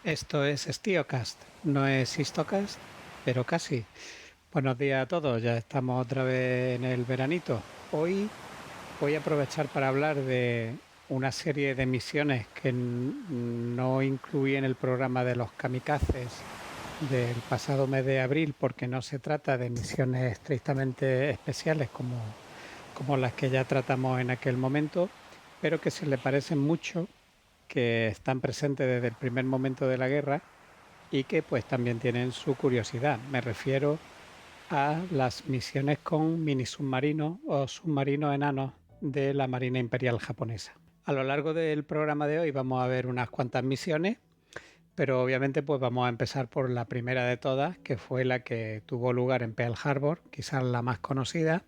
Esto es StioCast, no es Histocast, pero casi. Buenos días a todos, ya estamos otra vez en el veranito. Hoy voy a aprovechar para hablar de una serie de misiones que no incluí en el programa de los kamikazes del pasado mes de abril, porque no se trata de misiones estrictamente especiales como las que ya tratamos en aquel momento, pero que se le parecen mucho, que están presentes desde el primer momento de la guerra y que pues también tienen su curiosidad. Me refiero a las misiones con mini submarinos o submarinos enanos de la Marina Imperial japonesa. A lo largo del programa de hoy vamos a ver unas cuantas misiones, pero obviamente pues vamos a empezar por la primera de todas, que fue la que tuvo lugar en Pearl Harbor, quizás la más conocida,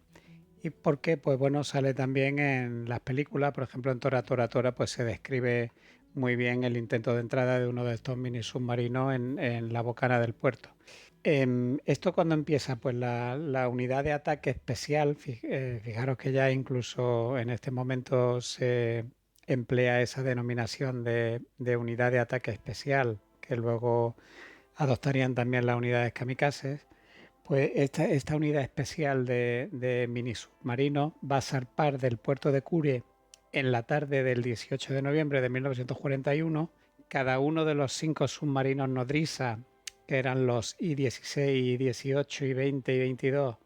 y porque pues bueno, sale también en las películas, por ejemplo en Tora Tora Tora pues se describe muy bien el intento de entrada de uno de estos mini submarinos en la bocana del puerto. Esto cuando empieza, pues la unidad de ataque especial, fijaros que ya incluso en este momento se emplea esa denominación de unidad de ataque especial, que luego adoptarían también las unidades kamikazes. Pues esta unidad especial de mini submarinos va a zarpar del puerto de Kure en la tarde del 18 de noviembre de 1941. Cada uno de los 5 submarinos nodriza, que eran los I-16, I-18, I-20 y 22,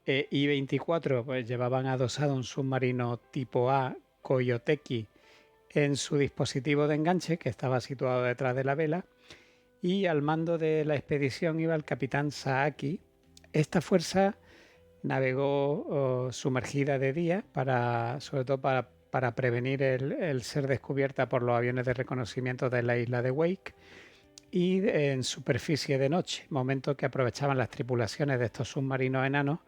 I-24, pues llevaban adosado un submarino tipo A Koyoteki en su dispositivo de enganche, que estaba situado detrás de la vela, y al mando de la expedición iba el capitán Saaki. Esta fuerza navegó sumergida de día, sobre todo para prevenir el ser descubierta por los aviones de reconocimiento de la isla de Wake, y en superficie de noche, momento que aprovechaban las tripulaciones de estos submarinos enanos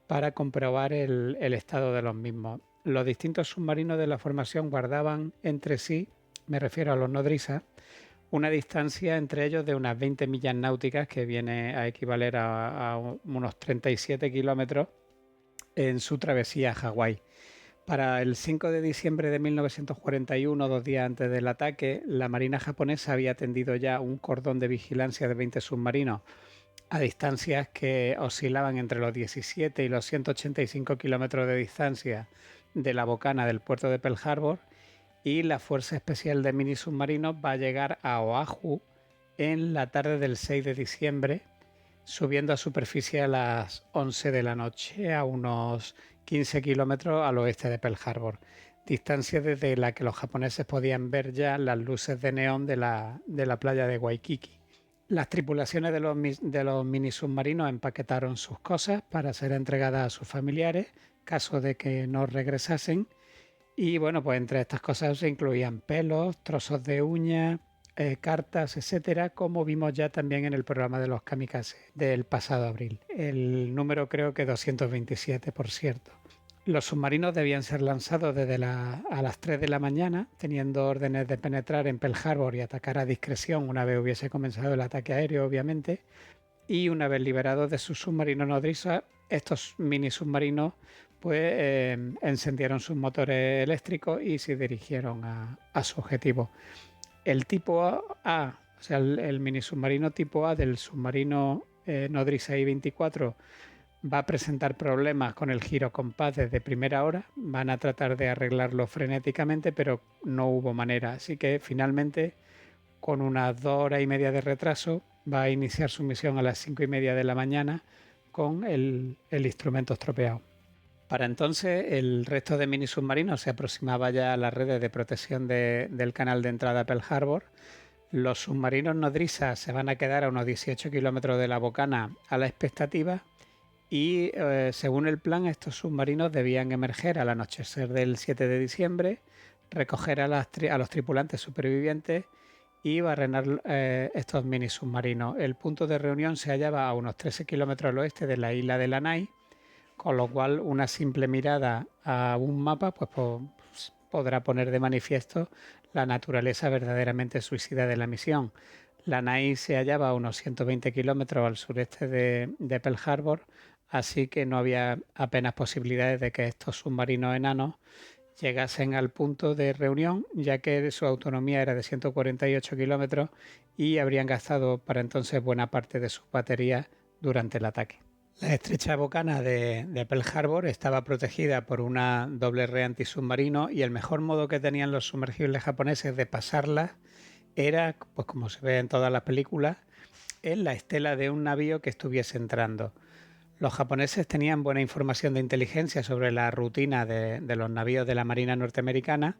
para comprobar el estado de los mismos. Los distintos submarinos de la formación guardaban entre sí, me refiero a los nodrizas, una distancia entre ellos de unas 20 millas náuticas, que viene a equivaler a unos 37 kilómetros en su travesía a Hawái. Para el 5 de diciembre de 1941, 2 días antes del ataque, la Marina japonesa había tendido ya un cordón de vigilancia de 20 submarinos a distancias que oscilaban entre los 17 y los 185 kilómetros de distancia de la bocana del puerto de Pearl Harbor, y la Fuerza Especial de Mini Submarinos va a llegar a Oahu en la tarde del 6 de diciembre, subiendo a superficie a las 11 de la noche, a unos 15 kilómetros al oeste de Pearl Harbor, distancia desde la que los japoneses podían ver ya las luces de neón de la playa de Waikiki. Las tripulaciones de los mini submarinos empaquetaron sus cosas para ser entregadas a sus familiares, caso de que no regresasen. Y bueno, pues entre estas cosas se incluían pelos, trozos de uña, cartas, etcétera, como vimos ya también en el programa de los kamikazes del pasado abril. El número creo que 227, por cierto. Los submarinos debían ser lanzados a las 3 de la mañana, teniendo órdenes de penetrar en Pearl Harbor y atacar a discreción una vez hubiese comenzado el ataque aéreo, obviamente. Y una vez liberados de sus submarinos nodriza, estos mini submarinos pues encendieron sus motores eléctricos y se dirigieron a su objetivo. El tipo A, o sea, el mini submarino tipo A del submarino nodriza I-24 va a presentar problemas con el girocompás desde primera hora. Van a tratar de arreglarlo frenéticamente, pero no hubo manera. Así que finalmente, con unas 2 horas y media de retraso, va a iniciar su misión a las 5:30 de la mañana con el instrumento estropeado. Para entonces, el resto de mini submarinos se aproximaba ya a las redes de protección del canal de entrada a Pearl Harbor. Los submarinos nodrizas se van a quedar a unos 18 kilómetros de la bocana a la expectativa, y según el plan, estos submarinos debían emerger al anochecer del 7 de diciembre, recoger a los tripulantes supervivientes y barrenar estos mini submarinos. El punto de reunión se hallaba a unos 13 kilómetros al oeste de la isla de Lanai, con lo cual una simple mirada a un mapa pues podrá poner de manifiesto la naturaleza verdaderamente suicida de la misión. Lanai se hallaba a unos 120 kilómetros al sureste de Pearl Harbor, así que no había apenas posibilidades de que estos submarinos enanos llegasen al punto de reunión, ya que su autonomía era de 148 kilómetros y habrían gastado para entonces buena parte de sus baterías durante el ataque. La estrecha bocana de Pearl Harbor estaba protegida por una doble red antisubmarino y el mejor modo que tenían los sumergibles japoneses de pasarla era, pues como se ve en todas las películas, en la estela de un navío que estuviese entrando. Los japoneses tenían buena información de inteligencia sobre la rutina de los navíos de la Marina norteamericana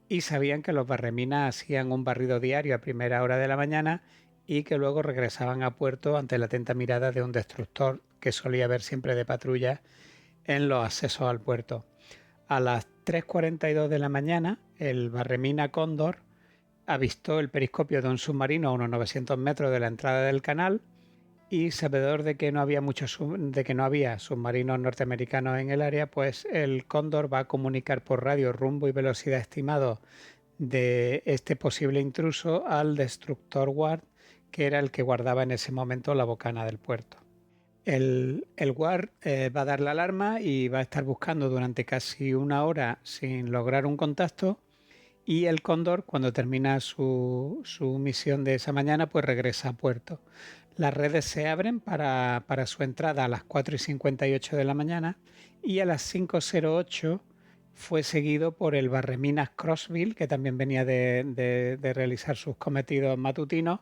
y sabían que los barreminas hacían un barrido diario a primera hora de la mañana y que luego regresaban a puerto ante la atenta mirada de un destructor que solía haber siempre de patrulla en los accesos al puerto. A las 3:42 de la mañana, el barremina Cóndor avistó el periscopio de un submarino a unos 900 metros de la entrada del canal y sabedor de que no había submarinos norteamericanos en el área, pues el Cóndor va a comunicar por radio rumbo y velocidad estimados de este posible intruso al destructor Ward, que era el que guardaba en ese momento la bocana del puerto. El Ward va a dar la alarma y va a estar buscando durante casi una hora sin lograr un contacto, y el Cóndor, cuando termina su misión de esa mañana, pues regresa a puerto. Las redes se abren para su entrada a las 4:58 de la mañana y a las 5:08 fue seguido por el barreminas Crossville, que también venía de realizar sus cometidos matutinos,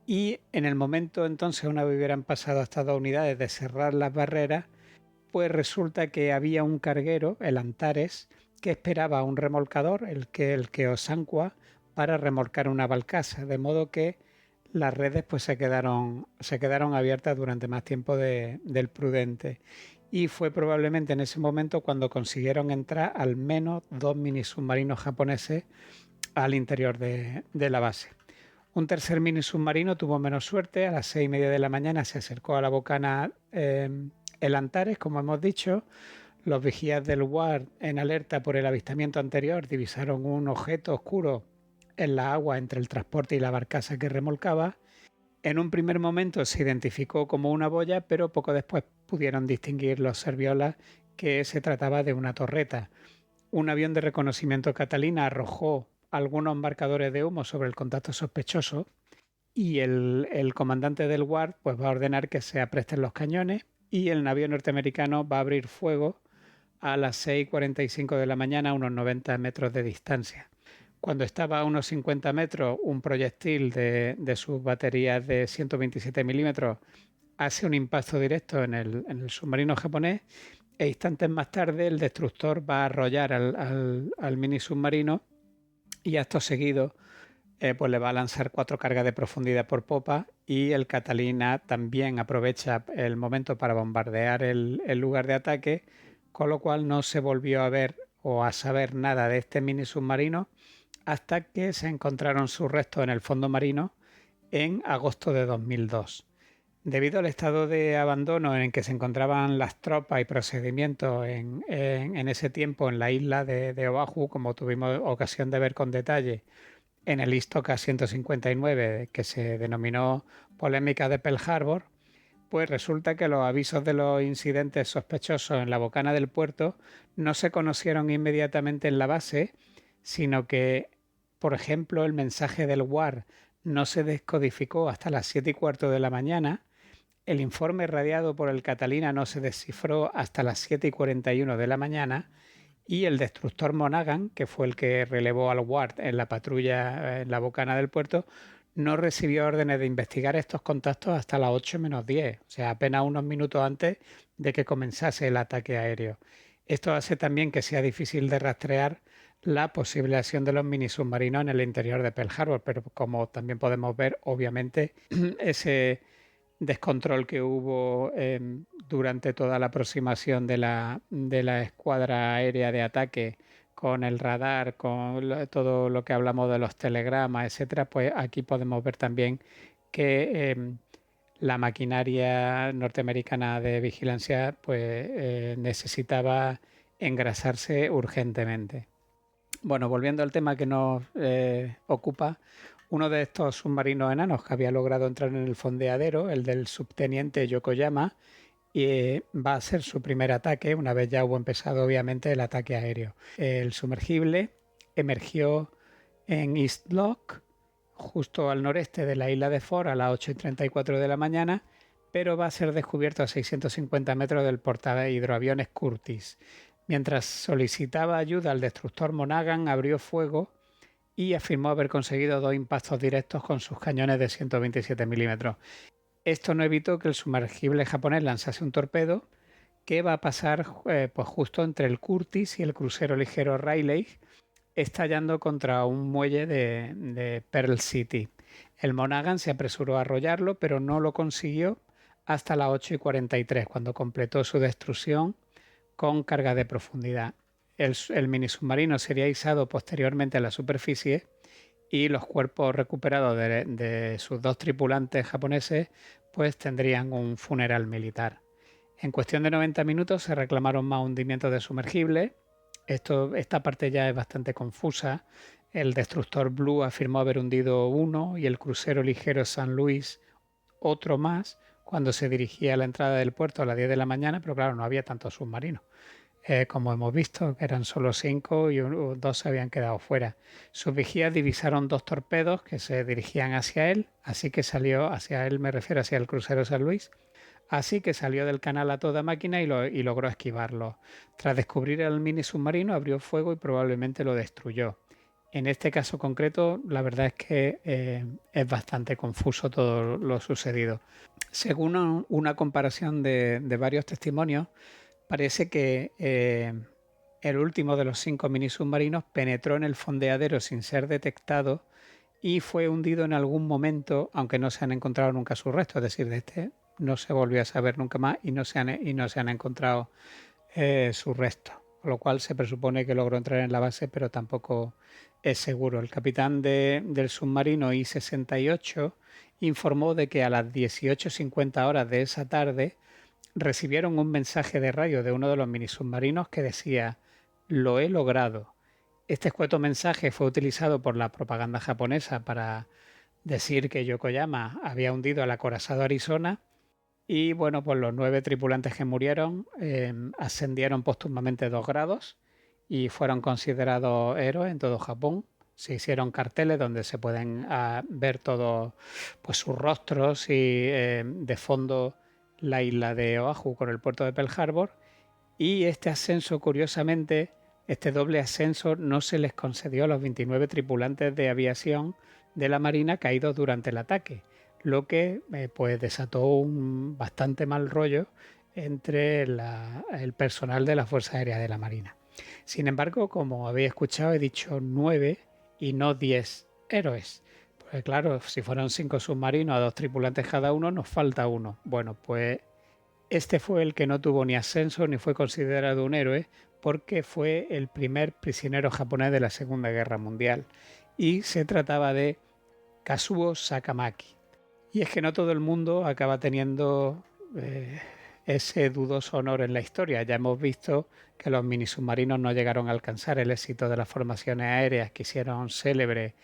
y en el momento entonces, una vez hubieran pasado estas dos unidades de cerrar las barreras, pues resulta que había un carguero, el Antares, que esperaba a un remolcador, el que Osankwa, para remolcar una barcaza, de modo que las redes pues se quedaron abiertas durante más tiempo del prudente. Y fue probablemente en ese momento cuando consiguieron entrar al menos 2 mini submarinos japoneses al interior de la base. Un tercer mini submarino tuvo menos suerte. A las 6:30 de la mañana se acercó a la bocana el Antares, como hemos dicho. Los vigías del Ward, en alerta por el avistamiento anterior, divisaron un objeto oscuro en la agua entre el transporte y la barcaza que remolcaba. En un primer momento se identificó como una boya, pero poco después pudieron distinguir los serviolas que se trataba de una torreta. Un avión de reconocimiento Catalina arrojó algunos marcadores de humo sobre el contacto sospechoso y el comandante del Ward pues va a ordenar que se apresten los cañones y el navío norteamericano va a abrir fuego a las 6:45 de la mañana a unos 90 metros de distancia. Cuando estaba a unos 50 metros, un proyectil de sus baterías de 127 milímetros hace un impacto directo en el submarino japonés e instantes más tarde el destructor va a arrollar al mini submarino y acto seguido pues le va a lanzar 4 cargas de profundidad por popa y el Catalina también aprovecha el momento para bombardear el lugar de ataque, con lo cual no se volvió a ver o a saber nada de este mini submarino hasta que se encontraron sus restos en el fondo marino en agosto de 2002. Debido al estado de abandono en el que se encontraban las tropas y procedimientos en ese tiempo en la isla de Oahu, como tuvimos ocasión de ver con detalle en el Istoka 159, que se denominó polémica de Pearl Harbor, pues resulta que los avisos de los incidentes sospechosos en la bocana del puerto no se conocieron inmediatamente en la base, sino que, por ejemplo, el mensaje del WAR no se descodificó hasta las 7:15 de la mañana, el informe radiado por el Catalina no se descifró hasta las 7:41 de la mañana y el destructor Monaghan, que fue el que relevó al Ward en la patrulla en la bocana del puerto, no recibió órdenes de investigar estos contactos hasta las 8:10, o sea, apenas unos minutos antes de que comenzase el ataque aéreo. Esto hace también que sea difícil de rastrear la posible acción de los mini submarinos en el interior de Pearl Harbor, pero como también podemos ver, obviamente, ese descontrol que hubo durante toda la aproximación de la escuadra aérea de ataque con el radar, con todo lo que hablamos de los telegramas, etcétera, pues aquí podemos ver también que la maquinaria norteamericana de vigilancia pues necesitaba engrasarse urgentemente. Bueno, volviendo al tema que nos ocupa, uno de estos submarinos enanos que había logrado entrar en el fondeadero, el del subteniente Yokoyama, y va a ser su primer ataque una vez ya hubo empezado obviamente el ataque aéreo. El sumergible emergió en East Lock, justo al noreste de la isla de Ford a las 8:34 de la mañana, pero va a ser descubierto a 650 metros del portahidroaviones Curtis. Mientras solicitaba ayuda, el destructor Monaghan abrió fuego y afirmó haber conseguido 2 impactos directos con sus cañones de 127 milímetros. Esto no evitó que el sumergible japonés lanzase un torpedo que va a pasar pues justo entre el Curtis y el crucero ligero Rayleigh, estallando contra un muelle de Pearl City. El Monaghan se apresuró a arrollarlo, pero no lo consiguió hasta las 8:43, cuando completó su destrucción con carga de profundidad. El mini submarino sería izado posteriormente a la superficie y los cuerpos recuperados de sus 2 tripulantes japoneses pues tendrían un funeral militar. En cuestión de 90 minutos se reclamaron más hundimientos de sumergibles. Esta parte ya es bastante confusa. El destructor Blue afirmó haber hundido uno y el crucero ligero San Luis otro más cuando se dirigía a la entrada del puerto a las 10 de la mañana, pero claro, no había tantos submarinos. Como hemos visto, que eran solo 5 y 2 se habían quedado fuera. Sus vigías divisaron 2 torpedos que se dirigían hacia él, así que salió hacia él, me refiero hacia el crucero San Luis, así que salió del canal a toda máquina y logró esquivarlo. Tras descubrir el mini submarino, abrió fuego y probablemente lo destruyó. En este caso concreto, la verdad es que es bastante confuso todo lo sucedido. Según una comparación de varios testimonios, parece que el último de los 5 mini submarinos penetró en el fondeadero sin ser detectado y fue hundido en algún momento, aunque no se han encontrado nunca sus restos. Es decir, de este no se volvió a saber nunca más y no se han encontrado sus restos. Con lo cual se presupone que logró entrar en la base, pero tampoco es seguro. El capitán del submarino I-68 informó de que a las 18:50 horas de esa tarde recibieron un mensaje de radio de uno de los minisubmarinos que decía: "Lo he logrado". Este escueto mensaje fue utilizado por la propaganda japonesa para decir que Yokoyama había hundido al acorazado Arizona y bueno, pues los 9 tripulantes que murieron ascendieron póstumamente 2 grados y fueron considerados héroes en todo Japón. Se hicieron carteles donde se pueden ver todos pues, sus rostros y de fondo la isla de Oahu con el puerto de Pearl Harbor. Y este ascenso, curiosamente, este doble ascenso no se les concedió a los 29 tripulantes de aviación de la Marina caídos durante el ataque, lo que pues desató un bastante mal rollo entre el personal de la Fuerza Aérea de la Marina. Sin embargo, como habéis escuchado, he dicho 9 y no 10 héroes. Pues claro, si fueron 5 submarinos a 2 tripulantes cada uno, nos falta uno. Bueno, pues este fue el que no tuvo ni ascenso ni fue considerado un héroe porque fue el primer prisionero japonés de la Segunda Guerra Mundial y se trataba de Kazuo Sakamaki. Y es que no todo el mundo acaba teniendo ese dudoso honor en la historia. Ya hemos visto que los minisubmarinos no llegaron a alcanzar el éxito de las formaciones aéreas que hicieron célebre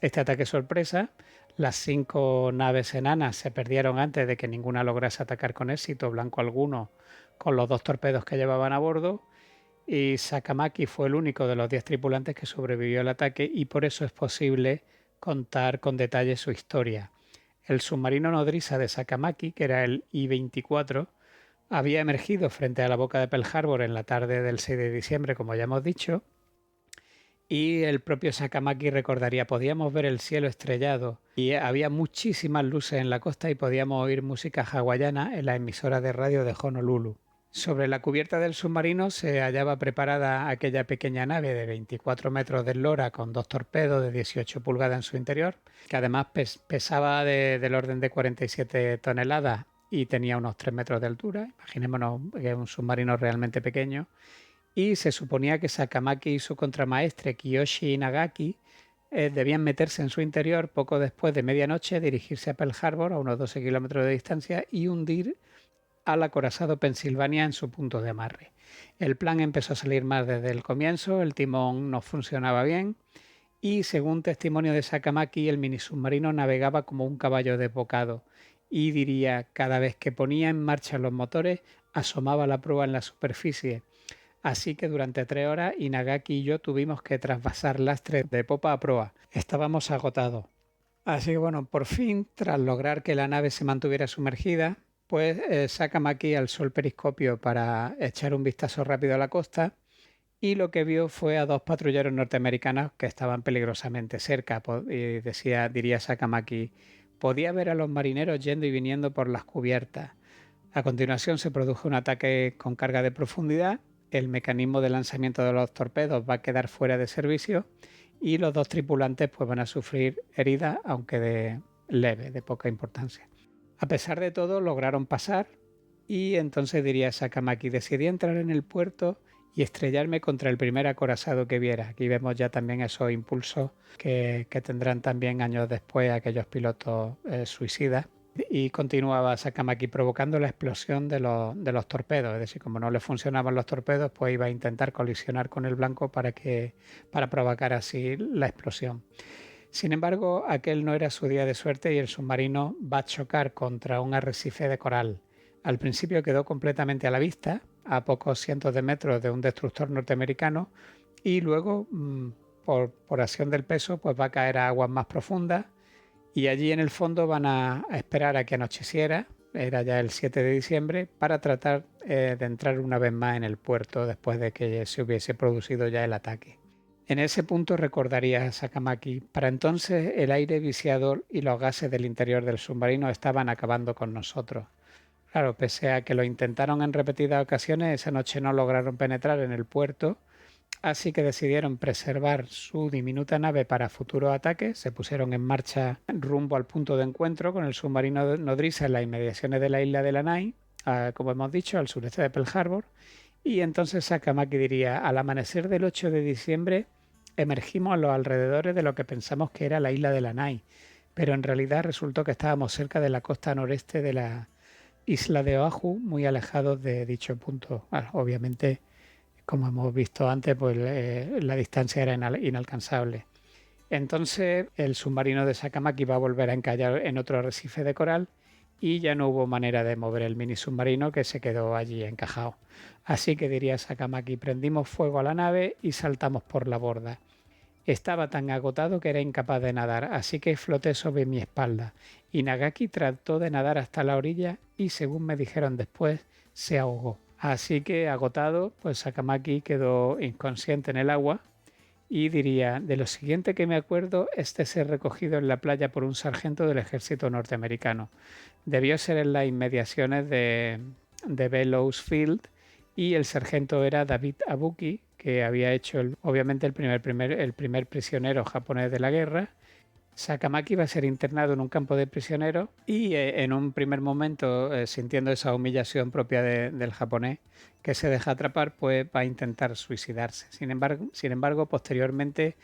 este ataque sorpresa. Las 5 naves enanas se perdieron antes de que ninguna lograse atacar con éxito, blanco alguno, con los 2 torpedos que llevaban a bordo. Y Sakamaki fue el único de los 10 tripulantes que sobrevivió al ataque y por eso es posible contar con detalle su historia. El submarino nodriza de Sakamaki, que era el I-24, había emergido frente a la boca de Pearl Harbor en la tarde del 6 de diciembre, como ya hemos dicho, y el propio Sakamaki recordaría: podíamos ver el cielo estrellado y había muchísimas luces en la costa y podíamos oír música hawaiana en la emisora de radio de Honolulu. Sobre la cubierta del submarino se hallaba preparada aquella pequeña nave de 24 metros de eslora con 2 torpedos de 18 pulgadas en su interior, que además pesaba del orden de 47 toneladas y tenía unos 3 metros de altura. Imaginémonos que es un submarino realmente pequeño. Y se suponía que Sakamaki y su contramaestre Kiyoshi Nagaki debían meterse en su interior poco después de medianoche, dirigirse a Pearl Harbor a unos 12 kilómetros de distancia y hundir al acorazado Pennsylvania en su punto de amarre. El plan empezó a salir mal desde el comienzo, el timón no funcionaba bien y, según testimonio de Sakamaki, el minisubmarino navegaba como un caballo desbocado y diría: cada vez que ponía en marcha los motores asomaba la proa en la superficie. Así que durante 3 horas Inagaki y yo tuvimos que trasvasar lastre de popa a proa. Estábamos agotados. Así que bueno, por fin, tras lograr que la nave se mantuviera sumergida, pues Sakamaki alzó el periscopio para echar un vistazo rápido a la costa y lo que vio fue a 2 patrulleros norteamericanos que estaban peligrosamente cerca. Y diría Sakamaki, podía ver a los marineros yendo y viniendo por las cubiertas. A continuación se produjo un ataque con carga de profundidad, el mecanismo de lanzamiento de los torpedos va a quedar fuera de servicio y los 2 tripulantes pues, van a sufrir heridas, aunque de leve, de poca importancia. A pesar de todo, lograron pasar y entonces diría Sakamaki, decidí entrar en el puerto y estrellarme contra el primer acorazado que viera. Aquí vemos ya también esos impulsos que tendrán también años después aquellos pilotos suicidas. Y continuaba Sakamaki provocando la explosión de los torpedos. Es decir, como no le funcionaban los torpedos, pues iba a intentar colisionar con el blanco para provocar así la explosión. Sin embargo, aquel no era su día de suerte y el submarino va a chocar contra un arrecife de coral. Al principio quedó completamente a la vista, a pocos cientos de metros de un destructor norteamericano, y luego, por acción del peso, pues va a caer a aguas más profundas. Y allí en el fondo van a esperar a que anocheciera, era ya el 7 de diciembre, para tratar de entrar una vez más en el puerto después de que se hubiese producido ya el ataque. En ese punto recordaría a Sakamaki, para entonces el aire viciador y los gases del interior del submarino estaban acabando con nosotros. Claro, pese a que lo intentaron en repetidas ocasiones, esa noche no lograron penetrar en el puerto. Así que decidieron preservar su diminuta nave para futuros ataques, se pusieron en marcha rumbo al punto de encuentro con el submarino nodriza en las inmediaciones de la isla de Lanai, como hemos dicho, al sureste de Pearl Harbor, y entonces Sakamaki diría, al amanecer del 8 de diciembre emergimos a los alrededores de lo que pensamos que era la isla de Lanai, pero en realidad resultó que estábamos cerca de la costa noreste de la isla de Oahu, muy alejados de dicho punto. Bueno, obviamente, como hemos visto antes, pues la distancia era inalcanzable. Entonces el submarino de Sakamaki va a volver a encallar en otro arrecife de coral y ya no hubo manera de mover el mini submarino que se quedó allí encajado. Así que diría Sakamaki, prendimos fuego a la nave y saltamos por la borda. Estaba tan agotado que era incapaz de nadar, así que floté sobre mi espalda. Y Nagaki trató de nadar hasta la orilla y, según me dijeron después, se ahogó. Así que, agotado, pues Sakamaki quedó inconsciente en el agua y diría, de lo siguiente que me acuerdo es de ser recogido en la playa por un sargento del ejército norteamericano. Debió ser en las inmediaciones de Bellows Field y el sargento era David Abuki, que había hecho obviamente el primer prisionero japonés de la guerra. Sakamaki va a ser internado en un campo de prisioneros y en un primer momento, sintiendo esa humillación propia del japonés que se deja atrapar, pues va a intentar suicidarse. Sin embargo, posteriormente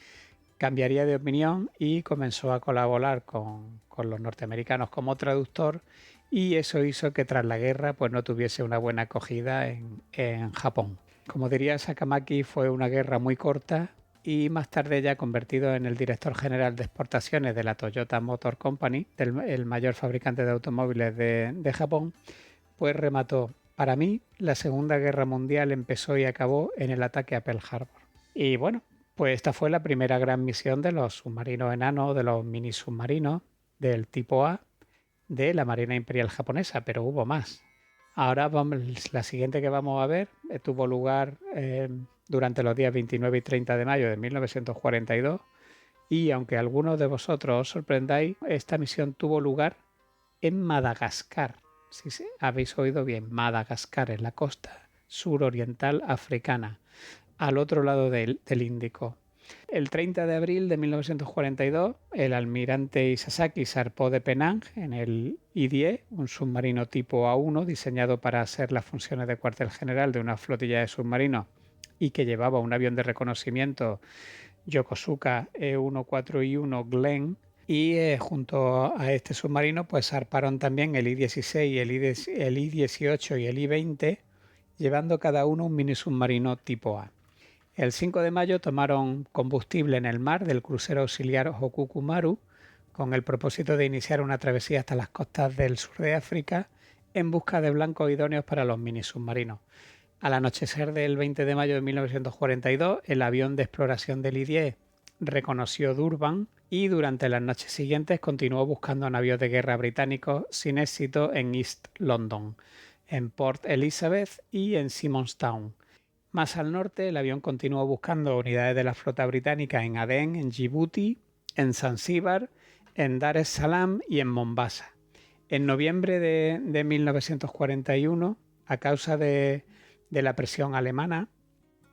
cambiaría de opinión y comenzó a colaborar con los norteamericanos como traductor, y eso hizo que tras la guerra pues no tuviese una buena acogida en Japón. Como diría Sakamaki, fue una guerra muy corta y más tarde, ya convertido en el director general de exportaciones de la Toyota Motor Company, el mayor fabricante de automóviles de Japón, pues remató. Para mí, la Segunda Guerra Mundial empezó y acabó en el ataque a Pearl Harbor. Y bueno, pues esta fue la primera gran misión de los submarinos enanos, de los mini submarinos del tipo A de la Marina Imperial Japonesa, pero hubo más. Ahora la siguiente que vamos a ver tuvo lugar durante los días 29 y 30 de mayo de 1942 y aunque algunos de vosotros os sorprendáis, esta misión tuvo lugar en Madagascar. Sí, habéis oído bien, Madagascar, en la costa suroriental africana, al otro lado del Índico. El 30 de abril de 1942, el almirante Isasaki zarpó de Penang en el I-10, un submarino tipo A1 diseñado para hacer las funciones de cuartel general de una flotilla de submarinos y que llevaba un avión de reconocimiento Yokosuka E-14I-1 Glenn. Y junto a este submarino pues zarparon también el I-16, el I-18 y el I-20, llevando cada uno un mini submarino tipo A. El 5 de mayo tomaron combustible en el mar del crucero auxiliar Hokuku Maru con el propósito de iniciar una travesía hasta las costas del sur de África en busca de blancos idóneos para los mini submarinos. Al anochecer del 20 de mayo de 1942, el avión de exploración del I-10 reconoció Durban y durante las noches siguientes continuó buscando navíos de guerra británicos sin éxito en East London, en Port Elizabeth y en Simonstown. Más al norte, el avión continuó buscando unidades de la flota británica en Adén, en Djibouti, en Zanzíbar, en Dar es Salaam y en Mombasa. En noviembre de 1941, a causa de la presión alemana,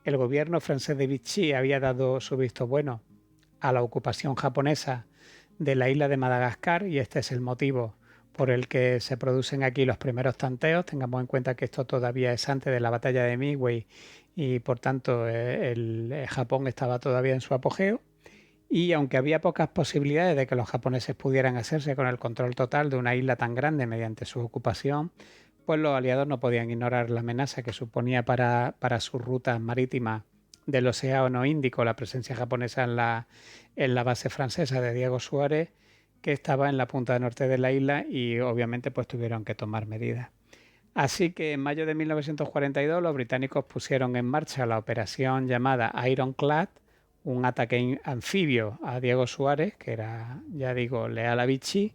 el gobierno francés de Vichy había dado su visto bueno a la ocupación japonesa de la isla de Madagascar y este es el motivo por el que se producen aquí los primeros tanteos. Tengamos en cuenta que esto todavía es antes de la batalla de Midway y por tanto Japón estaba todavía en su apogeo. Y aunque había pocas posibilidades de que los japoneses pudieran hacerse con el control total de una isla tan grande mediante su ocupación, pues los aliados no podían ignorar la amenaza que suponía para sus rutas marítimas del Océano Índico la presencia japonesa en la base francesa de Diego Suárez, que estaba en la punta norte de la isla y obviamente pues tuvieron que tomar medidas. Así que en mayo de 1942 los británicos pusieron en marcha la operación llamada Ironclad, un ataque anfibio a Diego Suárez, que era, ya digo, leal a Vichy,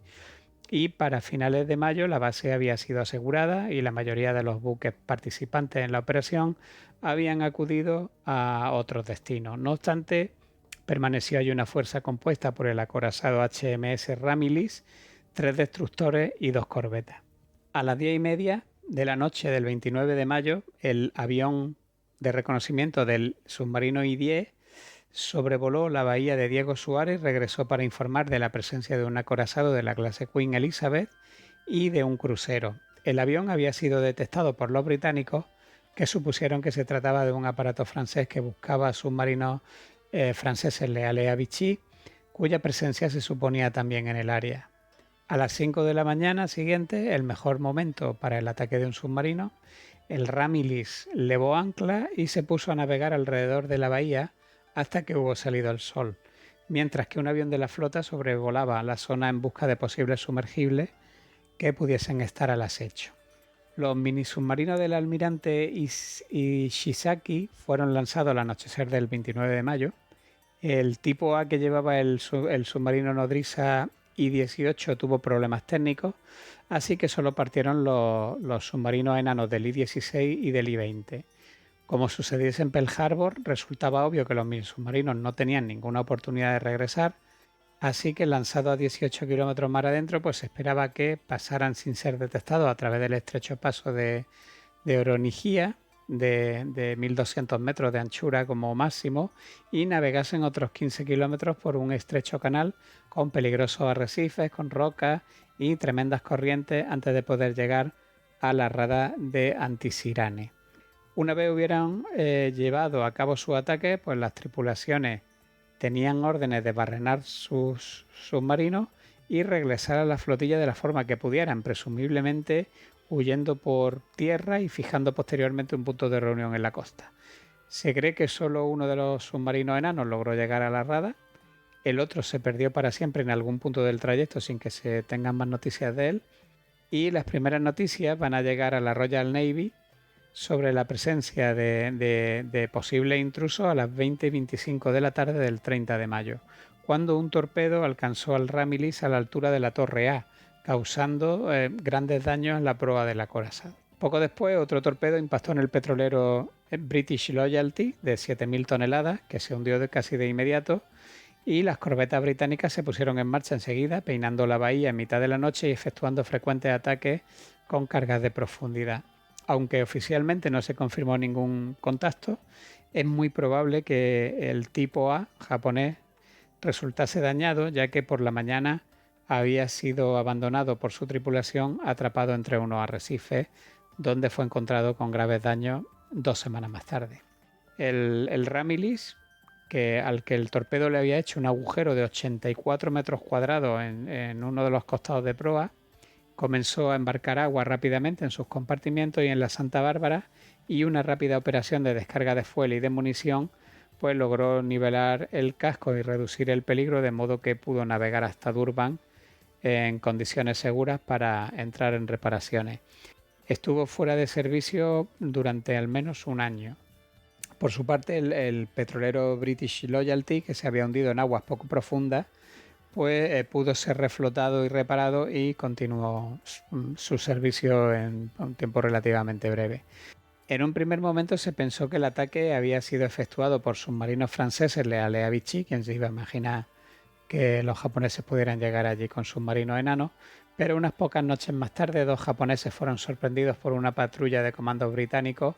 y para finales de mayo la base había sido asegurada y la mayoría de los buques participantes en la operación habían acudido a otros destinos. No obstante, permaneció allí una fuerza compuesta por el acorazado HMS Ramillies, 3 destructores y 2 corbetas. A las 10:30 de la noche del 29 de mayo, el avión de reconocimiento del submarino I-10 sobrevoló la bahía de Diego Suárez y regresó para informar de la presencia de un acorazado de la clase Queen Elizabeth y de un crucero. El avión había sido detectado por los británicos, que supusieron que se trataba de un aparato francés que buscaba submarinos franceses leales a Vichy, cuya presencia se suponía también en el área. A las 5 de la mañana siguiente, el mejor momento para el ataque de un submarino, el Ramillies levó ancla y se puso a navegar alrededor de la bahía hasta que hubo salido el sol, mientras que un avión de la flota sobrevolaba la zona en busca de posibles sumergibles que pudiesen estar al acecho. Los minisubmarinos del almirante Ishisaki fueron lanzados al anochecer del 29 de mayo. El tipo A que llevaba el submarino nodriza I-18 tuvo problemas técnicos, así que solo partieron los submarinos enanos del I-16 y del I-20. Como sucediese en Pearl Harbor, resultaba obvio que los minisubmarinos no tenían ninguna oportunidad de regresar, así que lanzados a 18 kilómetros mar adentro, pues se esperaba que pasaran sin ser detectados a través del estrecho paso de Oronijía, de 1.200 metros de anchura como máximo, y navegasen otros 15 kilómetros por un estrecho canal con peligrosos arrecifes, con rocas y tremendas corrientes antes de poder llegar a la rada de Antisirane. Una vez hubieran llevado a cabo su ataque, pues las tripulaciones tenían órdenes de barrenar sus submarinos y regresar a la flotilla de la forma que pudieran, presumiblemente huyendo por tierra y fijando posteriormente un punto de reunión en la costa. Se cree que solo uno de los submarinos enanos logró llegar a la rada, el otro se perdió para siempre en algún punto del trayecto sin que se tengan más noticias de él, y las primeras noticias van a llegar a la Royal Navy sobre la presencia de posibles intrusos a las 20:25 de la tarde del 30 de mayo, cuando un torpedo alcanzó al Ramillies a la altura de la Torre A, causando grandes daños en la proa del acorazado. Poco después, otro torpedo impactó en el petrolero British Loyalty de 7.000 toneladas, que se hundió casi de inmediato, y las corbetas británicas se pusieron en marcha enseguida, peinando la bahía en mitad de la noche y efectuando frecuentes ataques con cargas de profundidad. Aunque oficialmente no se confirmó ningún contacto, es muy probable que el tipo A japonés resultase dañado, ya que por la mañana había sido abandonado por su tripulación atrapado entre unos arrecifes, donde fue encontrado con graves daños 2 semanas más tarde. El Ramillies, al que el torpedo le había hecho un agujero de 84 metros cuadrados en uno de los costados de proa, comenzó a embarcar agua rápidamente en sus compartimientos y en la Santa Bárbara, y una rápida operación de descarga de fuel y de munición pues logró nivelar el casco y reducir el peligro, de modo que pudo navegar hasta Durban en condiciones seguras para entrar en reparaciones. estuvo fuera de servicio durante al menos un año. Por su parte, el petrolero British Loyalty, que se había hundido en aguas poco profundas, pues pudo ser reflotado y reparado y continuó su servicio en un tiempo relativamente breve. En un primer momento se pensó que el ataque había sido efectuado por submarinos franceses leales a Vichy, quien se iba a imaginar que los japoneses pudieran llegar allí con submarinos enanos, pero unas pocas noches más tarde 2 japoneses fueron sorprendidos por una patrulla de comandos británicos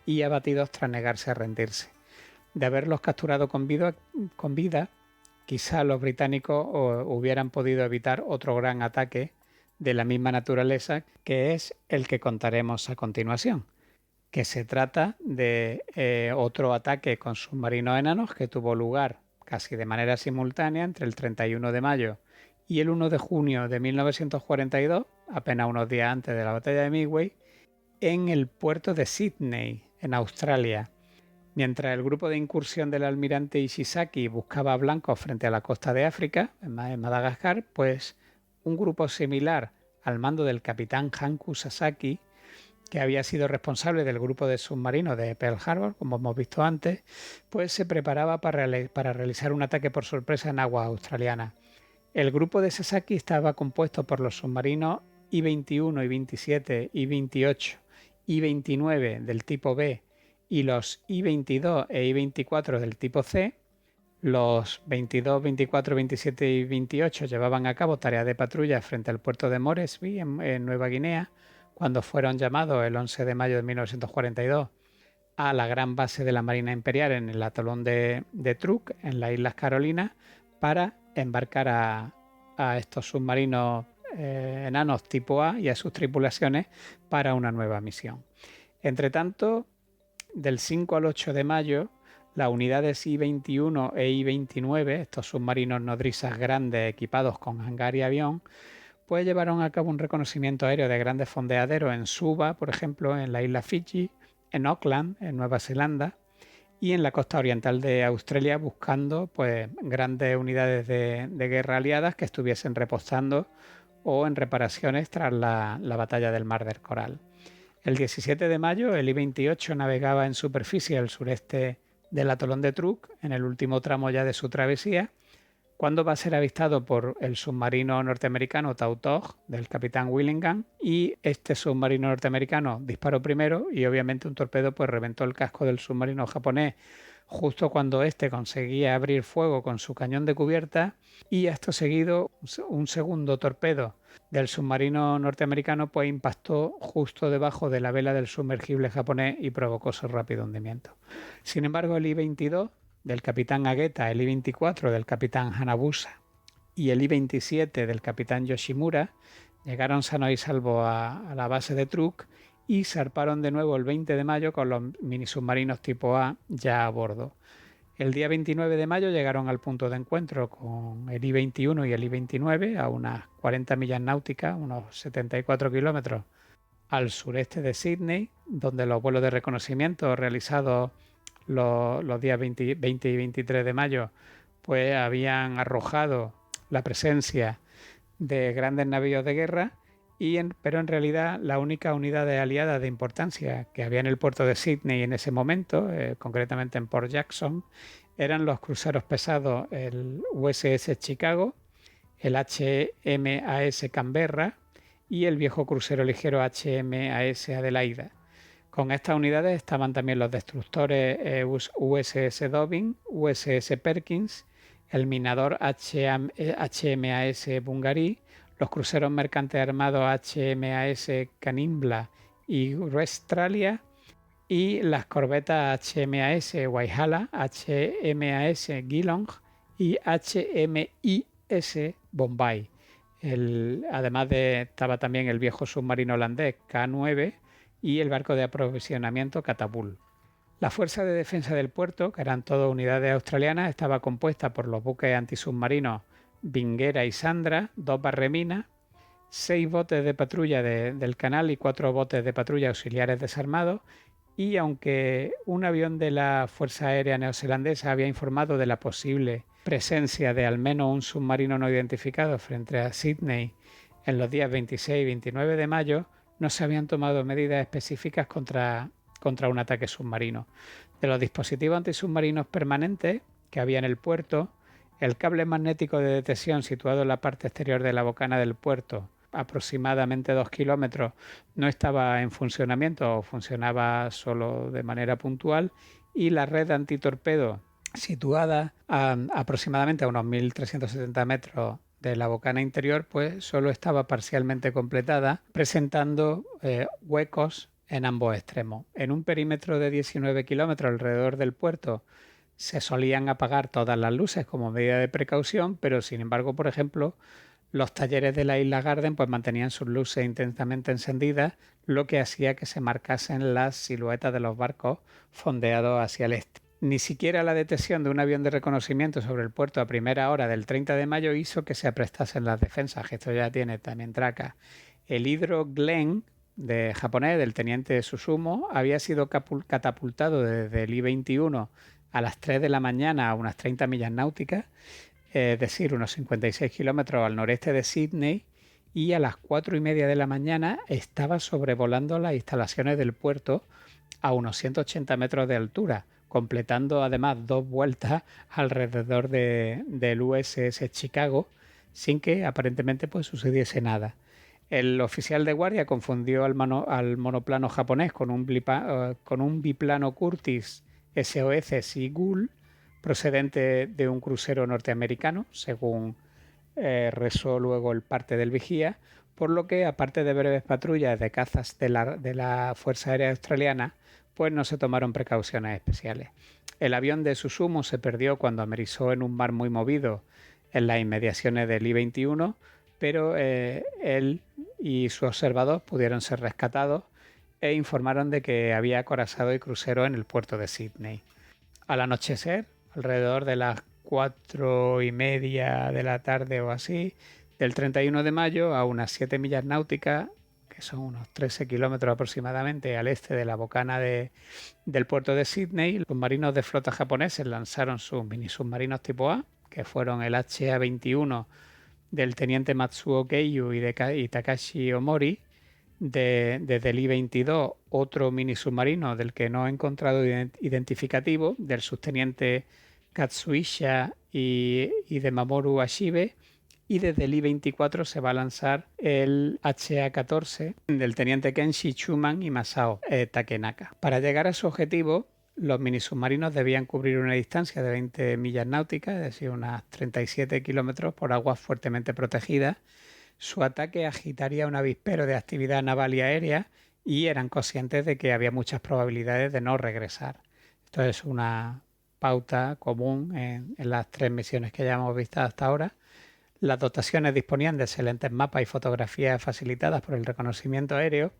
y abatidos tras negarse a rendirse. De haberlos capturado con vida, quizá los británicos hubieran podido evitar otro gran ataque de la misma naturaleza, que es el que contaremos a continuación, que se trata de otro ataque con submarinos enanos que tuvo lugar casi de manera simultánea entre el 31 de mayo y el 1 de junio de 1942, apenas unos días antes de la batalla de Midway, en el puerto de Sydney, en Australia. Mientras el grupo de incursión del almirante Ishisaki buscaba blancos frente a la costa de África, en Madagascar, pues un grupo similar al mando del capitán Hanku Sasaki, que había sido responsable del grupo de submarinos de Pearl Harbor, como hemos visto antes, pues se preparaba para realizar un ataque por sorpresa en aguas australianas. El grupo de Sasaki estaba compuesto por los submarinos I-21, I-27, I-28, I-29 del tipo B y los I-22 e I-24 del tipo C. Los 22, 24, 27 y 28 llevaban a cabo tareas de patrulla frente al puerto de Moresby, en Nueva Guinea, cuando fueron llamados el 11 de mayo de 1942 a la gran base de la Marina Imperial en el atolón de Truk, en las Islas Carolinas, para embarcar a estos submarinos enanos tipo A y a sus tripulaciones para una nueva misión. Entre tanto, del 5 al 8 de mayo, las unidades I-21 e I-29, estos submarinos nodrizas grandes equipados con hangar y avión, pues llevaron a cabo un reconocimiento aéreo de grandes fondeaderos en Suva, por ejemplo, en la isla Fiji, en Auckland, en Nueva Zelanda, y en la costa oriental de Australia, buscando pues grandes unidades de guerra aliadas que estuviesen reposando o en reparaciones tras la batalla del Mar del Coral. El 17 de mayo, el I-28 navegaba en superficie al sureste del atolón de Truk, en el último tramo ya de su travesía, cuando va a ser avistado por el submarino norteamericano Tautog del capitán Willingham, y este submarino norteamericano disparó primero y obviamente un torpedo pues reventó el casco del submarino japonés justo cuando éste conseguía abrir fuego con su cañón de cubierta, y acto seguido un segundo torpedo del submarino norteamericano pues impactó justo debajo de la vela del sumergible japonés y provocó su rápido hundimiento. Sin embargo, el I-22 del capitán Ageta, el I-24 del capitán Hanabusa y el I-27 del capitán Yoshimura llegaron sanos y salvos a la base de Truk y zarparon de nuevo el 20 de mayo con los minisubmarinos tipo A ya a bordo. El día 29 de mayo llegaron al punto de encuentro con el I-21 y el I-29 a unas 40 millas náuticas, unos 74 kilómetros al sureste de Sydney, donde los vuelos de reconocimiento realizados los días 20 y 23 de mayo pues habían arrojado la presencia de grandes navíos de guerra, pero en realidad la única unidad aliada de importancia que había en el puerto de Sydney en ese momento, concretamente en Port Jackson, eran los cruceros pesados, el USS Chicago, el HMAS Canberra y el viejo crucero ligero HMAS Adelaida. Con estas unidades estaban también los destructores USS Dobbin, USS Perkins, el minador HMAS Bungaree, los cruceros mercantes armados HMAS Canimbla y Australia, y las corbetas HMAS Waihala, HMAS Geelong y HMIS Bombay. Además estaba también el viejo submarino holandés K9 y el barco de aprovisionamiento Catapult. La Fuerza de Defensa del Puerto, que eran todas unidades australianas, estaba compuesta por los buques antisubmarinos Vinguera y Sandra, 2 barreminas, 6 botes de patrulla del canal y 4 botes de patrulla auxiliares desarmados, y aunque un avión de la Fuerza Aérea Neozelandesa había informado de la posible presencia de al menos un submarino no identificado frente a Sydney en los días 26 y 29 de mayo, no se habían tomado medidas específicas contra un ataque submarino. De los dispositivos antisubmarinos permanentes que había en el puerto, el cable magnético de detección situado en la parte exterior de la bocana del puerto, aproximadamente 2 kilómetros, no estaba en funcionamiento o funcionaba solo de manera puntual, y la red antitorpedo situada aproximadamente a unos 1.370 metros de la bocana interior, pues solo estaba parcialmente completada, presentando huecos en ambos extremos. En un perímetro de 19 kilómetros alrededor del puerto se solían apagar todas las luces como medida de precaución, pero sin embargo, por ejemplo, los talleres de la isla Garden pues mantenían sus luces intensamente encendidas, lo que hacía que se marcasen las siluetas de los barcos fondeados hacia el este. Ni siquiera la detección de un avión de reconocimiento sobre el puerto a primera hora del 30 de mayo hizo que se aprestasen las defensas, que esto ya tiene también traca. El Hydro Glen de japonés del teniente Susumu había sido catapultado desde el I-21 a las 3 de la mañana a unas 30 millas náuticas, es decir, unos 56 kilómetros al noreste de Sydney, y a las 4:30 de la mañana estaba sobrevolando las instalaciones del puerto a unos 180 metros de altura, completando además 2 vueltas alrededor del USS Chicago sin que aparentemente pues sucediese nada. El oficial de guardia confundió al monoplano japonés con un biplano Curtiss SOS Seagull procedente de un crucero norteamericano, según rezó luego el parte del vigía, por lo que, aparte de breves patrullas de cazas de la Fuerza Aérea Australiana, pues no se tomaron precauciones especiales. El avión de Susumu se perdió cuando amerizó en un mar muy movido en las inmediaciones del I-21, pero él y su observador pudieron ser rescatados e informaron de que había acorazado el crucero en el puerto de Sydney. Al anochecer, alrededor de las 4:30 de la tarde o así, del 31 de mayo, a unas 7 millas náuticas, que son unos 13 kilómetros aproximadamente al este de la bocana del puerto de Sydney, los marinos de flota japoneses lanzaron sus mini submarinos tipo A, que fueron el HA-21 del teniente Matsuo Keiyu y Takashi Omori, desde el I-22, otro mini submarino del que no he encontrado identificativo, del subteniente Katsuisha y de Mamoru Ashibe, y desde el I-24 se va a lanzar el HA-14 del teniente Kenshi Chuman y Masao Takenaka. Para llegar a su objetivo, los minisubmarinos debían cubrir una distancia de 20 millas náuticas, es decir, unas 37 kilómetros por aguas fuertemente protegidas. Su ataque agitaría un avispero de actividad naval y aérea y eran conscientes de que había muchas probabilidades de no regresar. Esto es una pauta común en las 3 misiones que ya hemos visto hasta ahora. Las dotaciones disponían de excelentes mapas y fotografías facilitadas por el reconocimiento aéreo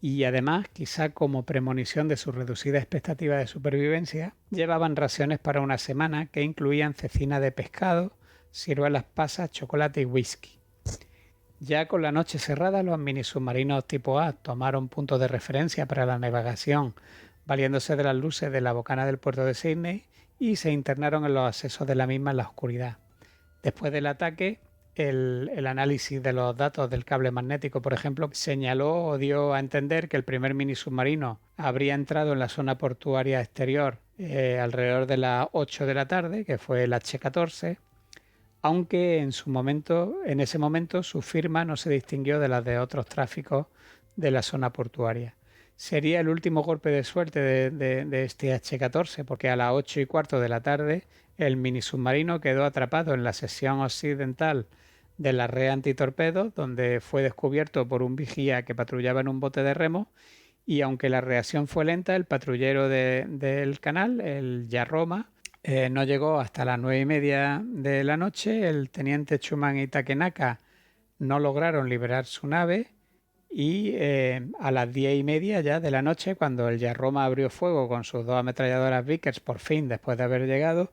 y además, quizá como premonición de su reducida expectativa de supervivencia, llevaban raciones para una semana que incluían cecina de pescado, ciruelas pasas, chocolate y whisky. Ya con la noche cerrada, los minisubmarinos tipo A tomaron puntos de referencia para la navegación, valiéndose de las luces de la bocana del puerto de Sydney, y se internaron en los accesos de la misma en la oscuridad. Después del ataque, el análisis de los datos del cable magnético, por ejemplo, señaló o dio a entender que el primer minisubmarino habría entrado en la zona portuaria exterior alrededor de las 8 de la tarde, que fue el H-14, aunque en ese momento su firma no se distinguió de las de otros tráficos de la zona portuaria. Sería el último golpe de suerte de este H-14, porque a las 8:15 de la tarde el minisubmarino quedó atrapado en la sección occidental de la red antitorpedos, donde fue descubierto por un vigía que patrullaba en un bote de remo, y aunque la reacción fue lenta, el patrullero del canal, el Yarroma, no llegó hasta las 9:30 de la noche. El teniente Chuman y Takenaka no lograron liberar su nave y a las 10:30 ya de la noche, cuando el Yarroma abrió fuego con sus 2 ametralladoras Vickers, por fin, después de haber llegado,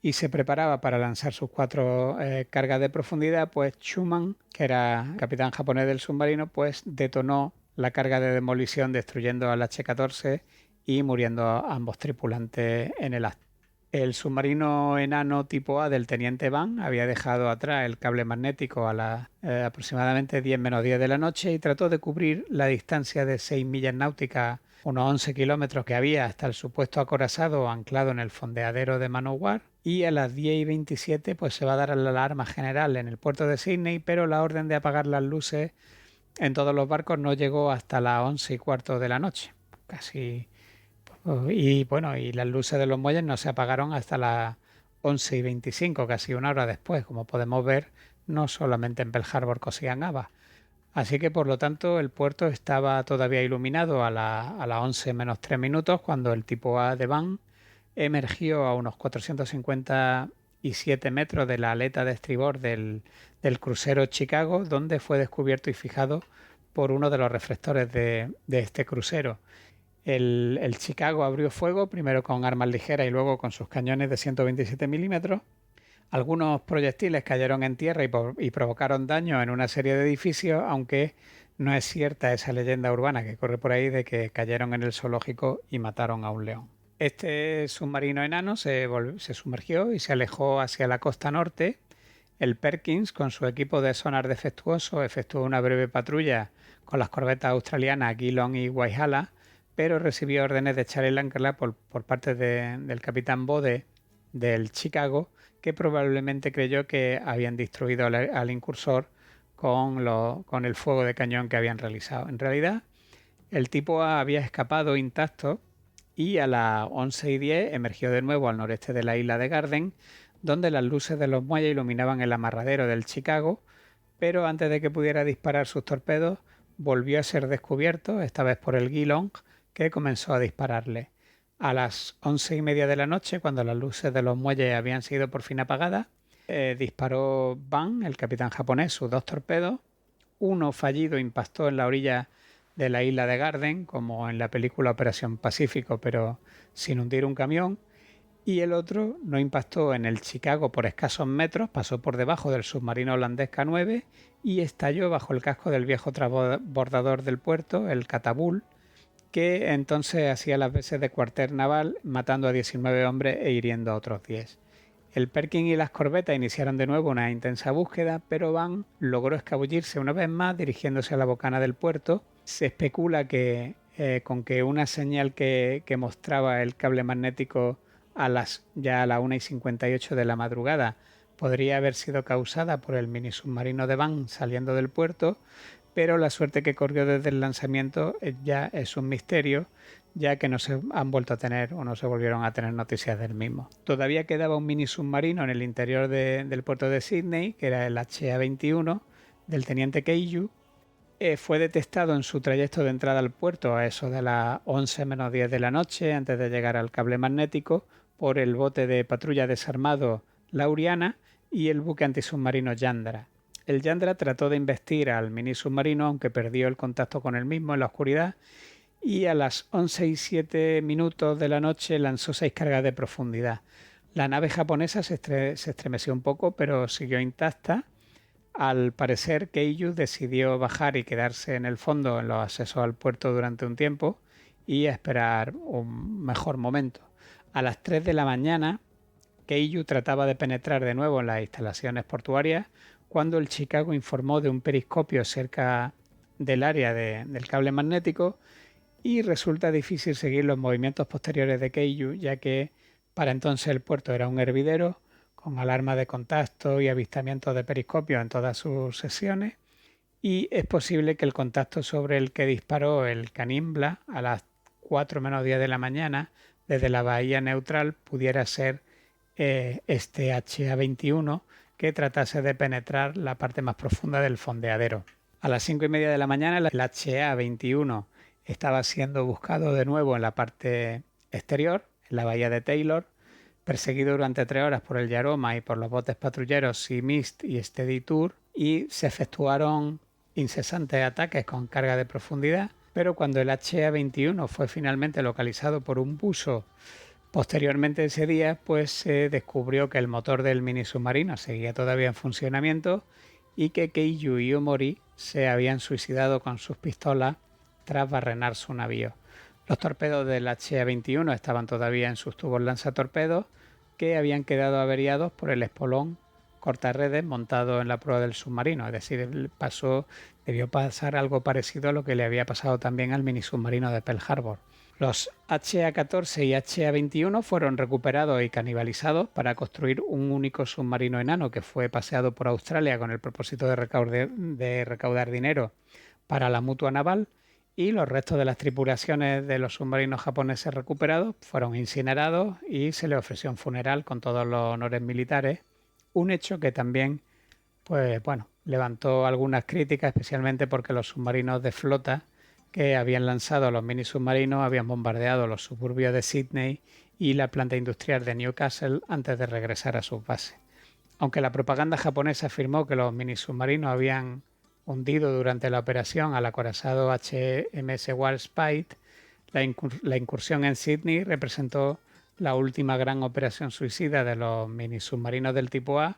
y se preparaba para lanzar sus 4 cargas de profundidad, pues Chuman, que era capitán japonés del submarino, pues detonó la carga de demolición, destruyendo al H-14 y muriendo ambos tripulantes en el acto. El submarino enano tipo A del teniente Van había dejado atrás el cable magnético a las aproximadamente 10 menos 10 de la noche y trató de cubrir la distancia de 6 millas náuticas, unos 11 kilómetros que había hasta el supuesto acorazado anclado en el fondeadero de Manowar. Y a las 10:27 pues se va a dar la alarma general en el puerto de Sydney, pero la orden de apagar las luces en todos los barcos no llegó hasta las 11:15 de la noche. Casi. Y bueno, y las luces de los muelles no se apagaron hasta las 11:25, casi una hora después, como podemos ver, no solamente en Pearl Harbor cosían habas. Así que por lo tanto el puerto estaba todavía iluminado a las 11 menos 3 minutos cuando el tipo A de Van emergió a unos 457 metros de la aleta de estribor del crucero Chicago, donde fue descubierto y fijado por uno de los reflectores de este crucero. El Chicago abrió fuego primero con armas ligeras y luego con sus cañones de 127 milímetros. Algunos proyectiles cayeron en tierra y provocaron daño en una serie de edificios, aunque no es cierta esa leyenda urbana que corre por ahí de que cayeron en el zoológico y mataron a un león. Este submarino enano se sumergió y se alejó hacia la costa norte. El Perkins, con su equipo de sonar defectuoso, efectuó una breve patrulla con las corbetas australianas Geelong y Walhalla, pero recibió órdenes de echar el ancla por parte del capitán Bode del Chicago, que probablemente creyó que habían destruido al incursor con el fuego de cañón que habían realizado. En realidad, el tipo A había escapado intacto y a las 11:10 emergió de nuevo al noreste de la isla de Garden, donde las luces de los muelles iluminaban el amarradero del Chicago, pero antes de que pudiera disparar sus torpedos, volvió a ser descubierto, esta vez por el Geelong, que comenzó a dispararle. A las 11:30 de la noche, cuando las luces de los muelles habían sido por fin apagadas, disparó Van, el capitán japonés, sus dos torpedos. Uno fallido impactó en la orilla de la isla de Garden, como en la película Operación Pacífico, pero sin hundir un camión. Y el otro no impactó en el Chicago por escasos metros, pasó por debajo del submarino holandés K9 y estalló bajo el casco del viejo transbordador del puerto, el Catabul, que entonces hacía las veces de cuartel naval, matando a 19 hombres e hiriendo a otros 10. El Perkin y las corbetas iniciaron de nuevo una intensa búsqueda, pero Van logró escabullirse una vez más dirigiéndose a la bocana del puerto. Se especula que con que una señal que mostraba el cable magnético ya a las 1:58 de la madrugada podría haber sido causada por el mini submarino de Van saliendo del puerto, pero la suerte que corrió desde el lanzamiento ya es un misterio, ya que no se han vuelto a tener o no se volvieron a tener noticias del mismo. Todavía quedaba un mini submarino en el interior del puerto de Sydney, que era el HA-21 del teniente Keiyu. Fue detectado en su trayecto de entrada al puerto a eso de las 11 menos 10 de la noche, antes de llegar al cable magnético, por el bote de patrulla desarmado Lauriana y el buque antisubmarino Yandra. El Yandra trató de embestir al mini submarino, aunque perdió el contacto con el mismo en la oscuridad, y a las 11:07 minutos de la noche lanzó 6 cargas de profundidad. La nave japonesa se estremeció un poco, pero siguió intacta. Al parecer, Keiyu decidió bajar y quedarse en el fondo en los accesos al puerto durante un tiempo y esperar un mejor momento. A las 3 de la mañana, Keiyu trataba de penetrar de nuevo en las instalaciones portuarias cuando el Chicago informó de un periscopio cerca del área del cable magnético y resulta difícil seguir los movimientos posteriores de Keiyu, ya que para entonces el puerto era un hervidero con alarma de contacto y avistamiento de periscopios en todas sus sesiones, y es posible que el contacto sobre el que disparó el Canimbla a las 4 menos 10 de la mañana desde la bahía neutral pudiera ser este HA-21 que tratase de penetrar la parte más profunda del fondeadero. A las 5:30 de la mañana el HA-21 estaba siendo buscado de nuevo en la parte exterior, en la bahía de Taylor, perseguido durante 3 horas por el Yaroma y por los botes patrulleros Sea Mist y Steady Tour, y se efectuaron incesantes ataques con carga de profundidad, pero cuando el HA-21 fue finalmente localizado por un buzo posteriormente ese día, pues se descubrió que el motor del mini submarino seguía todavía en funcionamiento y que Keiyu y Omori se habían suicidado con sus pistolas tras barrenar su navío. Los torpedos del HA-21 estaban todavía en sus tubos lanzatorpedos, que habían quedado averiados por el espolón cortarredes montado en la proa del submarino. Es decir, debió pasar algo parecido a lo que le había pasado también al mini submarino de Pearl Harbor. Los HA-14 y HA-21 fueron recuperados y canibalizados para construir un único submarino enano que fue paseado por Australia con el propósito de recaudar dinero para la mutua naval, y los restos de las tripulaciones de los submarinos japoneses recuperados fueron incinerados y se le ofreció un funeral con todos los honores militares, un hecho que también levantó algunas críticas, especialmente porque los submarinos de flota que habían lanzado los mini submarinos habían bombardeado los suburbios de Sydney y la planta industrial de Newcastle antes de regresar a sus bases. Aunque la propaganda japonesa afirmó que los mini submarinos habían hundido durante la operación al acorazado HMS Warspite, la incursión en Sydney representó la última gran operación suicida de los mini submarinos del tipo A,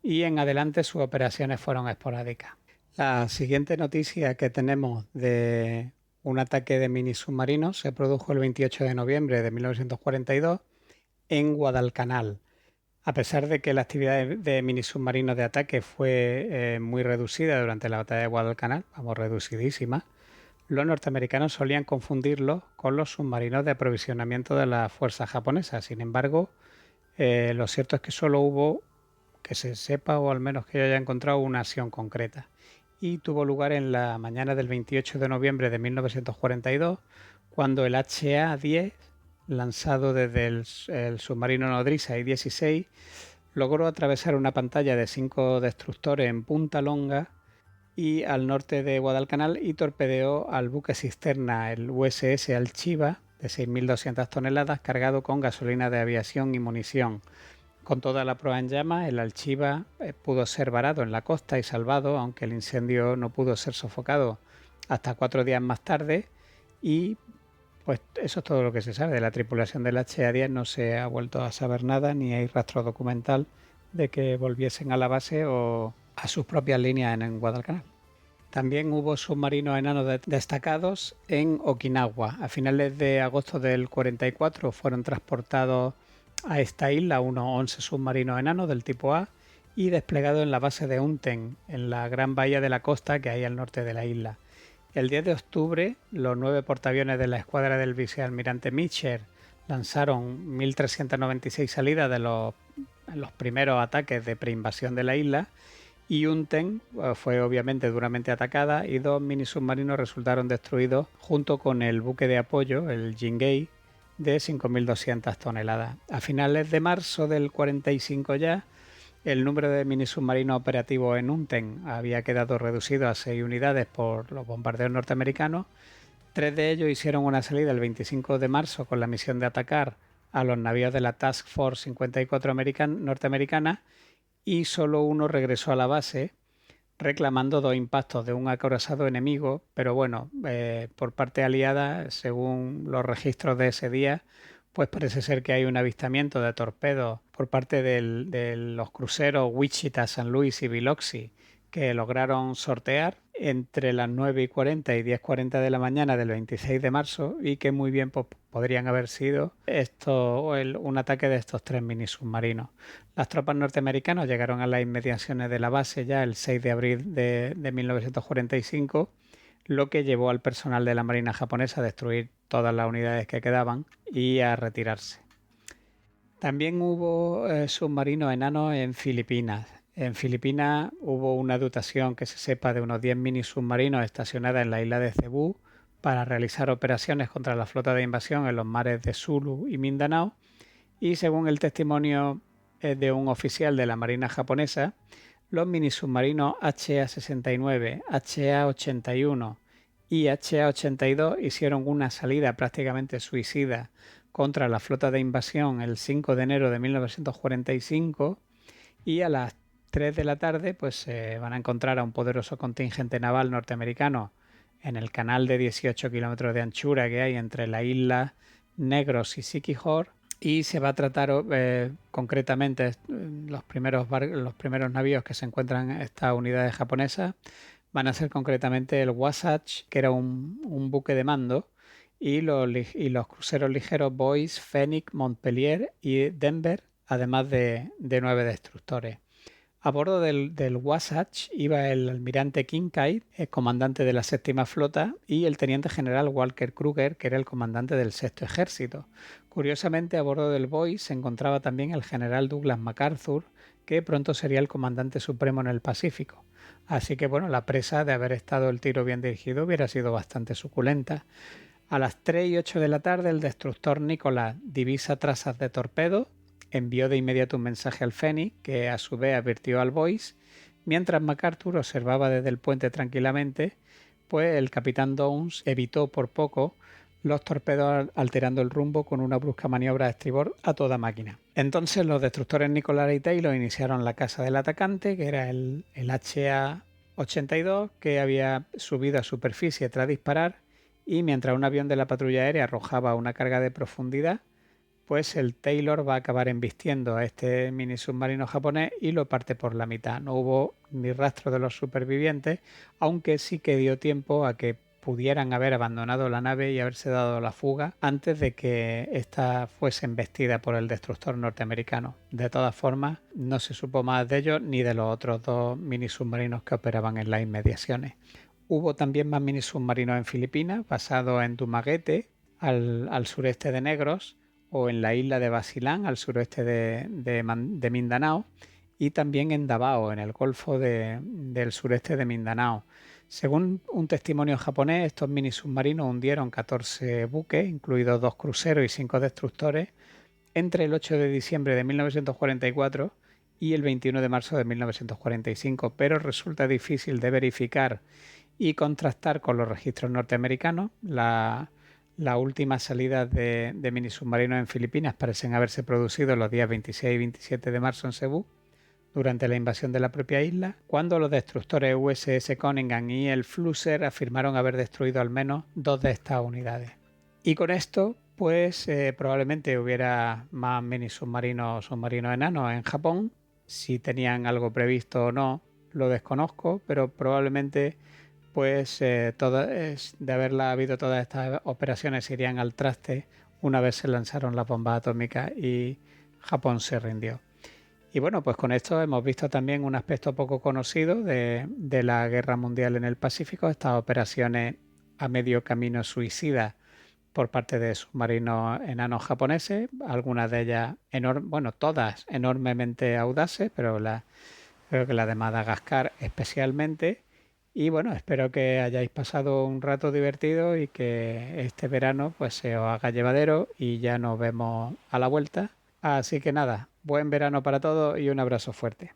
y en adelante sus operaciones fueron esporádicas. La siguiente noticia que tenemos de un ataque de mini submarinos se produjo el 28 de noviembre de 1942 en Guadalcanal. A pesar de que la actividad de mini submarinos de ataque fue muy reducida durante la batalla de Guadalcanal, reducidísima, los norteamericanos solían confundirlos con los submarinos de aprovisionamiento de las fuerzas japonesas. Sin embargo, lo cierto es que solo hubo, que se sepa, o al menos que yo haya encontrado, una acción concreta. Y tuvo lugar en la mañana del 28 de noviembre de 1942, cuando el HA-10, lanzado desde el submarino nodriza I-16, logró atravesar una pantalla de 5 destructores en Punta Longa y al norte de Guadalcanal y torpedeó al buque cisterna, el USS Alchiba, de 6.200 toneladas, cargado con gasolina de aviación y munición. Con toda la proa en llamas, el Alchiba pudo ser varado en la costa y salvado, aunque el incendio no pudo ser sofocado hasta 4 días más tarde. Y pues eso es todo lo que se sabe de la tripulación del HA-10. No se ha vuelto a saber nada, ni hay rastro documental de que volviesen a la base o a sus propias líneas en Guadalcanal. También hubo submarinos enanos destacados en Okinawa. A finales de agosto del 44 fueron transportados a esta isla unos 11 submarinos enanos del tipo A y desplegados en la base de Unten, en la gran bahía de la costa que hay al norte de la isla. El 10 de octubre, los 9 portaaviones de la escuadra del vicealmirante Mitchell lanzaron 1.396 salidas de los primeros ataques de preinvasión de la isla, y Unten fue obviamente duramente atacada y 2 mini submarinos resultaron destruidos junto con el buque de apoyo, el Jingei, de 5.200 toneladas. A finales de marzo del 45 ya, el número de mini submarinos operativos en Unten había quedado reducido a 6 unidades por los bombardeos norteamericanos. 3 de ellos hicieron una salida el 25 de marzo con la misión de atacar a los navíos de la Task Force 54 norteamericana, y solo uno regresó a la base reclamando 2 impactos de un acorazado enemigo, pero por parte aliada, según los registros de ese día, pues parece ser que hay un avistamiento de torpedos por parte de los cruceros Wichita, San Luis y Biloxi, que lograron sortear entre las 9:40 y 10:40 de la mañana del 26 de marzo, y que muy bien podrían haber sido un ataque de estos 3 mini submarinos. Las tropas norteamericanas llegaron a las inmediaciones de la base ya el 6 de abril de 1945, lo que llevó al personal de la Marina japonesa a destruir todas las unidades que quedaban y a retirarse. También hubo submarinos enanos en Filipinas. En Filipinas hubo una dotación que se sepa de unos 10 mini submarinos estacionadas en la isla de Cebú para realizar operaciones contra la flota de invasión en los mares de Sulu y Mindanao, y según el testimonio de un oficial de la Marina japonesa, los mini submarinos HA-69, HA-81 y HA-82 hicieron una salida prácticamente suicida contra la flota de invasión el 5 de enero de 1945, y a las 3 de la tarde se van a encontrar a un poderoso contingente naval norteamericano en el canal de 18 kilómetros de anchura que hay entre la isla Negros y Siquijor, y se va a tratar concretamente los primeros navíos que se encuentran en estas unidades japonesas van a ser concretamente el Wasatch, que era un buque de mando, y los cruceros ligeros Boise, Phoenix, Montpelier y Denver, además de 9 destructores. A bordo del Wasatch iba el almirante Kincaid, el comandante de la séptima flota, y el teniente general Walker Kruger, que era el comandante del sexto ejército. Curiosamente, a bordo del Boise se encontraba también el general Douglas MacArthur, que pronto sería el comandante supremo en el Pacífico. Así que bueno, la presa de haber estado el tiro bien dirigido hubiera sido bastante suculenta. A las 3:08 de la tarde, el destructor Nicholas divisa trazas de torpedos, envió de inmediato un mensaje al Phoenix, que a su vez advirtió al Boise. Mientras MacArthur observaba desde el puente tranquilamente, pues el capitán Downes evitó por poco los torpedos alterando el rumbo con una brusca maniobra de estribor a toda máquina. Entonces los destructores Nicholas y Taylor iniciaron la caza del atacante, que era el HA-82, que había subido a superficie tras disparar, y mientras un avión de la patrulla aérea arrojaba una carga de profundidad, pues el Taylor va a acabar embistiendo a este mini submarino japonés y lo parte por la mitad. No hubo ni rastro de los supervivientes, aunque sí que dio tiempo a que pudieran haber abandonado la nave y haberse dado la fuga antes de que ésta fuese embestida por el destructor norteamericano. De todas formas, no se supo más de ellos ni de los otros 2 mini submarinos que operaban en las inmediaciones. Hubo también más mini submarinos en Filipinas, basados en Dumaguete, al sureste de Negros, o en la isla de Basilán, al suroeste de Mindanao, y también en Davao, en el Golfo del sureste de Mindanao. Según un testimonio japonés, estos mini submarinos hundieron 14 buques, incluidos 2 cruceros y 5 destructores, entre el 8 de diciembre de 1944 y el 21 de marzo de 1945, pero resulta difícil de verificar y contrastar con los registros norteamericanos. Las últimas salidas de mini submarinos en Filipinas parecen haberse producido los días 26 y 27 de marzo en Cebú, durante la invasión de la propia isla, cuando los destructores USS Cunningham y el Flusser afirmaron haber destruido al menos 2 de estas unidades. Y con esto, pues probablemente hubiera más mini submarinos enanos en Japón. Si tenían algo previsto o no, lo desconozco, pero probablemente pues de haberla habido todas estas operaciones se irían al traste una vez se lanzaron las bombas atómicas y Japón se rindió. Y bueno, pues con esto hemos visto también un aspecto poco conocido de la guerra mundial en el Pacífico, estas operaciones a medio camino suicidas por parte de submarinos enanos japoneses, algunas de ellas, todas enormemente audaces, pero creo que la de Madagascar especialmente. Y bueno, espero que hayáis pasado un rato divertido y que este verano pues se os haga llevadero y ya nos vemos a la vuelta. Así que nada, buen verano para todos y un abrazo fuerte.